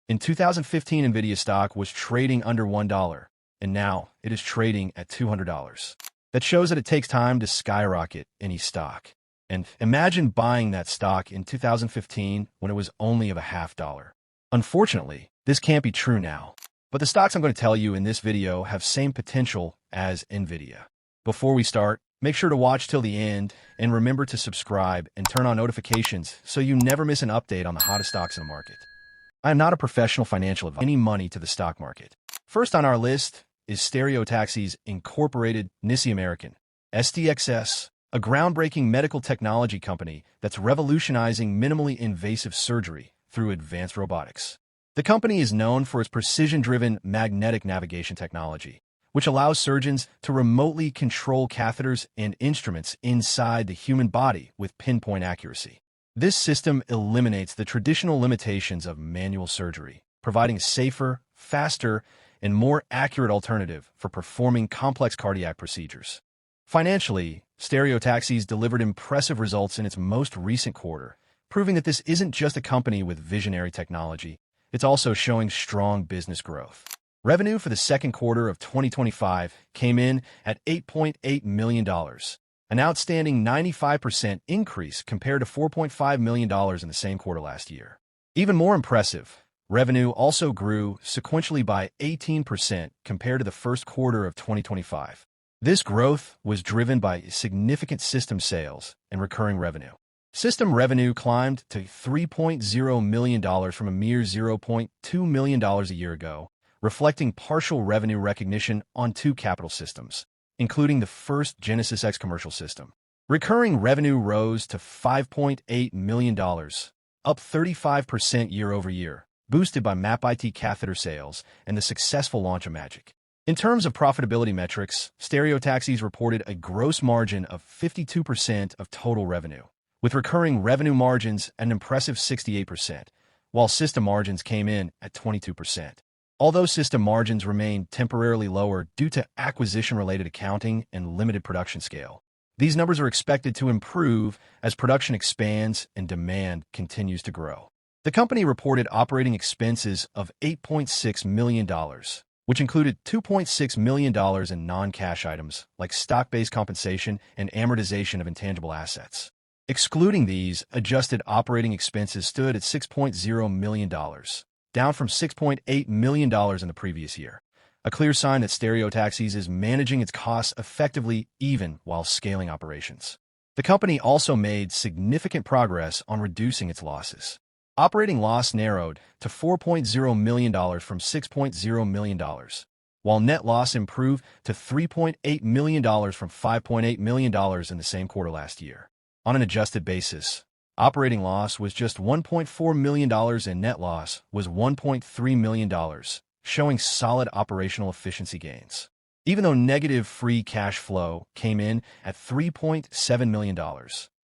In 2015, NVIDIA stock was trading under $1, and now it is trading at $200. That shows that it takes time to skyrocket any stock. And imagine buying that stock in 2015 when it was only of a half dollar. Unfortunately, this can't be true now. But the stocks I'm going to tell you in this video have same potential as NVIDIA. Before we start, make sure to watch till the end and remember to subscribe and turn on notifications so you never miss an update on the hottest stocks in the market. I am not a professional financial advisor. Any money to the stock market. First on our list is Stereotaxis Incorporated NISI American, STXS, a groundbreaking medical technology company that's revolutionizing minimally invasive surgery through advanced robotics. The company is known for its precision-driven magnetic navigation technology, which allows surgeons to remotely control catheters and instruments inside the human body with pinpoint accuracy. This system eliminates the traditional limitations of manual surgery, providing a safer, faster, and more accurate alternative for performing complex cardiac procedures. Financially, Stereotaxis delivered impressive results in its most recent quarter, proving that this isn't just a company with visionary technology, it's also showing strong business growth. Revenue for the second quarter of 2025 came in at $8.8 million, an outstanding 95% increase compared to $4.5 million in the same quarter last year. Even more impressive, revenue also grew sequentially by 18% compared to the first quarter of 2025. This growth was driven by significant system sales and recurring revenue. System revenue climbed to $3.0 million from a mere $0.2 million a year ago, reflecting partial revenue recognition on two capital systems, including the first Genesis X commercial system. Recurring revenue rose to $5.8 million, up 35% year-over-year, boosted by MapIT catheter sales and the successful launch of Magic. In terms of profitability metrics, Stereotaxis reported a gross margin of 52% of total revenue, with recurring revenue margins at an impressive 68%, while system margins came in at 22%. Although system margins remain temporarily lower due to acquisition-related accounting and limited production scale, these numbers are expected to improve as production expands and demand continues to grow. The company reported operating expenses of $8.6 million, which included $2.6 million in non-cash items like stock-based compensation and amortization of intangible assets. Excluding these, adjusted operating expenses stood at $6.0 million, down from $6.8 million in the previous year, a clear sign that Stereotaxis is managing its costs effectively even while scaling operations. The company also made significant progress on reducing its losses. Operating loss narrowed to $4.0 million from $6.0 million, while net loss improved to $3.8 million from $5.8 million in the same quarter last year. On an adjusted basis, operating loss was just $1.4 million and net loss was $1.3 million, showing solid operational efficiency gains. Even though negative free cash flow came in at $3.7 million,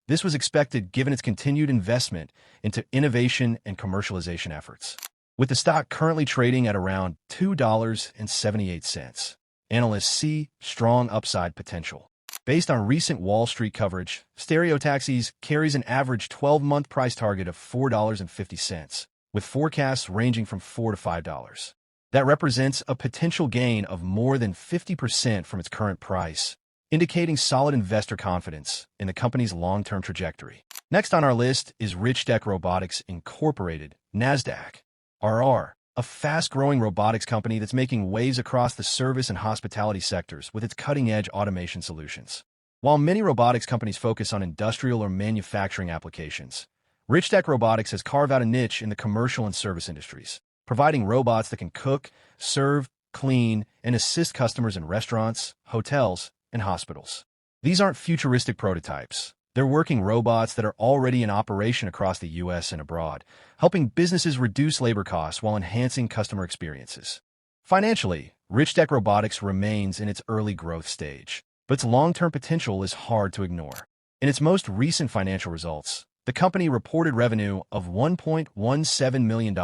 this was expected given its continued investment into innovation and commercialization efforts. With the stock currently trading at around $2.78, analysts see strong upside potential. Based on recent Wall Street coverage, Stereotaxis carries an average 12-month price target of $4.50, with forecasts ranging from $4 to $5. That represents a potential gain of more than 50% from its current price, indicating solid investor confidence in the company's long-term trajectory. Next on our list is Richtech Robotics Incorporated, NASDAQ, RR, a fast-growing robotics company that's making waves across the service and hospitality sectors with its cutting-edge automation solutions. While many robotics companies focus on industrial or manufacturing applications, Richtech Robotics has carved out a niche in the commercial and service industries, providing robots that can cook, serve, clean, and assist customers in restaurants, hotels, and hospitals. These aren't futuristic prototypes. They're working robots that are already in operation across the U.S. and abroad, helping businesses reduce labor costs while enhancing customer experiences. Financially, Richtech Robotics remains in its early growth stage, but its long-term potential is hard to ignore. In its most recent financial results, the company reported revenue of $1.17 million,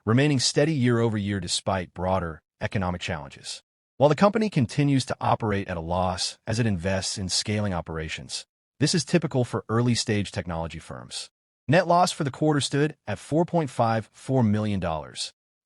remaining steady year-over-year despite broader economic challenges. While the company continues to operate at a loss as it invests in scaling operations, this is typical for early-stage technology firms. Net loss for the quarter stood at $4.54 million,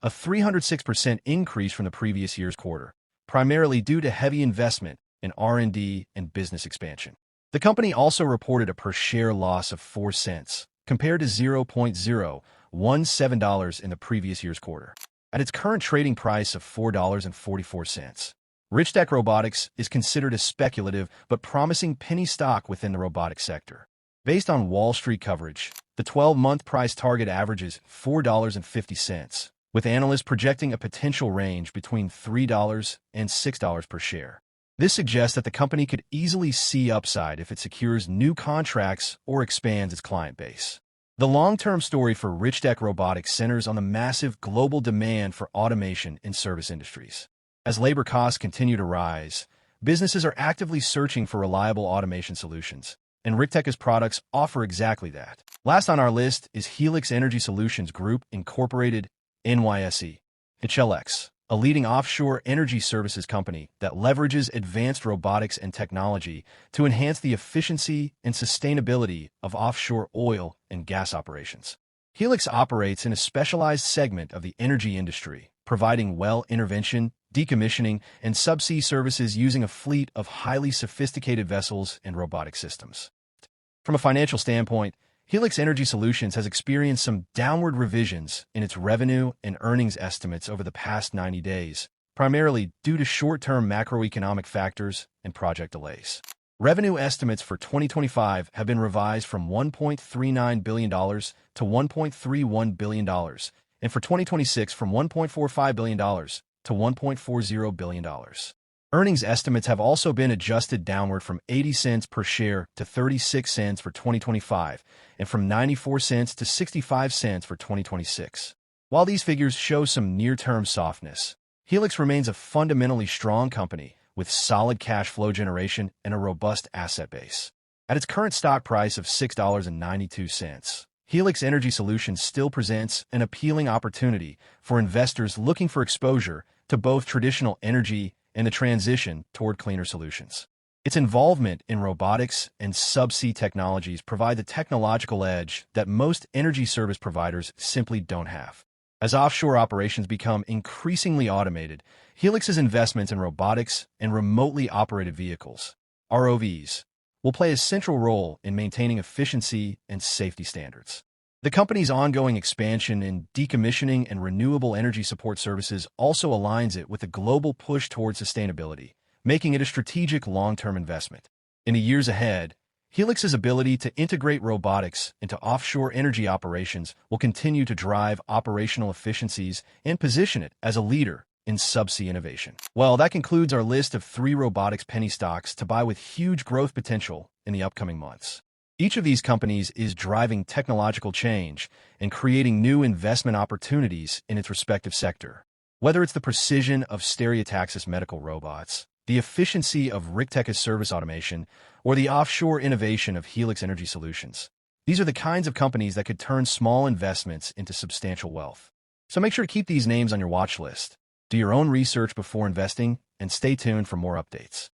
a 306% increase from the previous year's quarter, primarily due to heavy investment in R&D and business expansion. The company also reported a per-share loss of 4 cents, compared to $0.017 in the previous year's quarter. At its current trading price of $4.44, Richtech Robotics is considered a speculative but promising penny stock within the robotics sector. Based on Wall Street coverage, the 12-month price target averages $4.50, with analysts projecting a potential range between $3 and $6 per share. This suggests that the company could easily see upside if it secures new contracts or expands its client base. The long-term story for Richtech Robotics centers on the massive global demand for automation in service industries. As labor costs continue to rise, businesses are actively searching for reliable automation solutions, and Richtech's products offer exactly that. Last on our list is Helix Energy Solutions Group Incorporated, NYSE, HLX, a leading offshore energy services company that leverages advanced robotics and technology to enhance the efficiency and sustainability of offshore oil and gas operations. Helix operates in a specialized segment of the energy industry, providing well intervention, decommissioning, and subsea services using a fleet of highly sophisticated vessels and robotic systems. From a financial standpoint, Helix Energy Solutions has experienced some downward revisions in its revenue and earnings estimates over the past 90 days, primarily due to short-term macroeconomic factors and project delays. Revenue estimates for 2025 have been revised from $1.39 billion to $1.31 billion, and for 2026 from $1.45 billion to $1.40 billion. Earnings estimates have also been adjusted downward from 80 cents per share to 36 cents for 2025, and from 94 cents to 65 cents for 2026. While these figures show some near-term softness, Helix remains a fundamentally strong company with solid cash flow generation and a robust asset base. At its current stock price of $6.92, Helix Energy Solutions still presents an appealing opportunity for investors looking for exposure to both traditional energy and the transition toward cleaner solutions. Its involvement in robotics and subsea technologies provide the technological edge that most energy service providers simply don't have. As offshore operations become increasingly automated, Helix's investments in robotics and remotely operated vehicles, ROVs, will play a central role in maintaining efficiency and safety standards. The company's ongoing expansion in decommissioning and renewable energy support services also aligns it with the global push toward sustainability, making it a strategic long-term investment. In the years ahead, Helix's ability to integrate robotics into offshore energy operations will continue to drive operational efficiencies and position it as a leader in subsea innovation. Well, that concludes our list of 3 robotics penny stocks to buy with huge growth potential in the upcoming months. Each of these companies is driving technological change and creating new investment opportunities in its respective sector. Whether it's the precision of Stereotaxis medical robots, the efficiency of Richtech's service automation, or the offshore innovation of Helix Energy Solutions, these are the kinds of companies that could turn small investments into substantial wealth. So make sure to keep these names on your watch list. Do your own research before investing, and stay tuned for more updates.